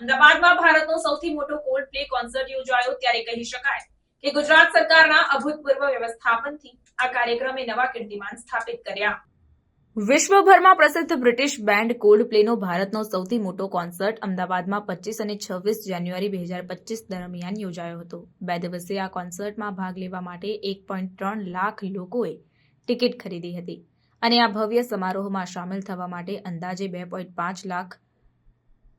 અમદાવાદમાં ભારતનો સૌથી મોટો કોલ્ડ પ્લે કોન્સર્ટ યોજાયો ત્યારે કહી શકાય કે ગુજરાત સરકારના અભૂતપૂર્વ વ્યવસ્થાપનથી આ કાર્યક્રમે નવા કીર્તિમાન સ્થાપિત કર્યા। વિશ્વભરમાં પ્રસિદ્ધ બ્રિટિશ બેન્ડ કોલ્ડ પ્લેનો ભારતનો સૌથી મોટો કોન્સર્ટ અમદાવાદમાં 25 અને 26 જાન્યુઆરી 2025 દરમિયાન યોજાયો હતો। 2 દિવસીય આ કોન્સર્ટમાં ભાગ લેવા માટે 1.3 લાખ લોકોએ ટિકિટ ખરીદી હતી અને આ ભવ્ય સમારોહમાં સામેલ થવા માટે અંદાજે 2.5 લાખ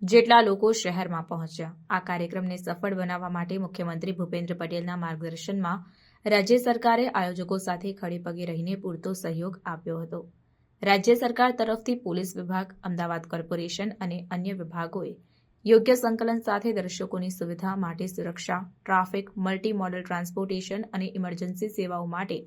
જેટલા લોકો શહેરમાં પહોંચ્યા। આ કાર્યક્રમને સફળ બનાવવા માટે મુખ્યમંત્રી ભૂપેન્દ્ર પટેલના માર્ગદર્શનમાં રાજ્ય સરકારે આયોજકો સાથે ખડેપગે રહીને પૂરતો સહયોગ આપ્યો હતો। રાજ્ય સરકાર તરફથી પોલીસ વિભાગ, અમદાવાદ કોર્પોરેશન અને અન્ય વિભાગોએ યોગ્ય સંકલન સાથે દર્શકોની સુવિધા માટે સુરક્ષા, ટ્રાફિક, મલ્ટી મોડલ ટ્રાન્સપોર્ટેશન અને ઇમરજન્સી સેવાઓ માટે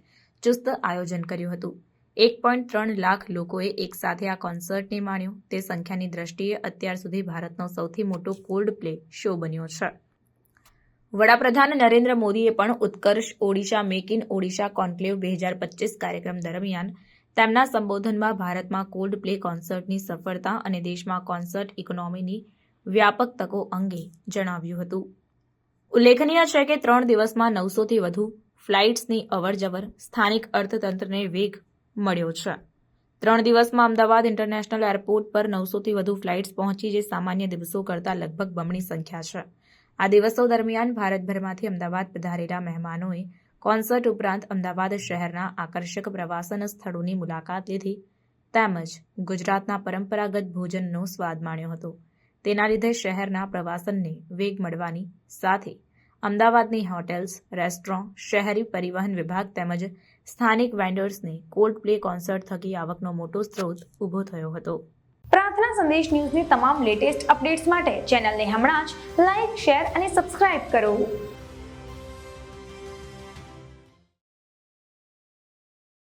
ચુસ્ત આયોજન કર્યું હતું। 1.3 લાખ લોકોએ એકસાથે આ કોન્સર્ટને માણ્યો તે સંખ્યાની દ્રષ્ટિએ અત્યાર સુધી ભારતનો સૌથી મોટો કોલ્ડ પ્લે શો બન્યો છે। વડાપ્રધાન નરેન્દ્ર મોદીએ પણ Utkarsh Odisha make in Odisha conclave 2025 કાર્યક્રમ દરમિયાન તેમના સંબોધનમાં ભારતમાં કોલ્ડ પ્લે કોન્સર્ટની સફળતા અને દેશમાં કોન્સર્ટ ઇકોનોમીની વ્યાપક તકો અંગે જણાવ્યું હતું। ઉલ્લેખનીય છે કે 3 દિવસમાં 900થી વધુ ફ્લાઇટ્સની અવરજવર, સ્થાનિક અર્થતંત્રને વેગ મળ્યો છે। 3 દિવસમાં અમદાવાદ ઇન્ટરનેશનલ એરપોર્ટ પર 900થી વધુ ફ્લાઇટ્સ પહોંચી, જે સામાન્ય દિવસો કરતાં લગભગ બમણી સંખ્યા છે। આ દિવસો દરમિયાન ભારતભરમાંથી અમદાવાદ પધારેલા મહેમાનોએ કોન્સર્ટ ઉપરાંત અમદાવાદ શહેરના આકર્ષક પ્રવાસન સ્થળોની મુલાકાત લીધી તેમજ ગુજરાતના પરંપરાગત ભોજનનો સ્વાદ માણ્યો હતો। તેના લીધે શહેરના પ્રવાસનને વેગ મળવાની સાથે અમદાવાદની હોટેલ્સ, રેસ્ટોરન્ટ, શહેરી પરિવહન વિભાગ તેમજ સ્થાનિક વેન્ડર્સને કોલ્ડ પ્લે કોન્સર્ટ થકી આવકનો મોટો સ્ત્રોત ઊભો થયો હતો। પ્રાર્થના સંદેશ ન્યૂઝની તમામ લેટેસ્ટ અપડેટ્સ માટે ચેનલને હમણાં જ લાઇક, શેર અને સબસ્ક્રાઇબ કરો।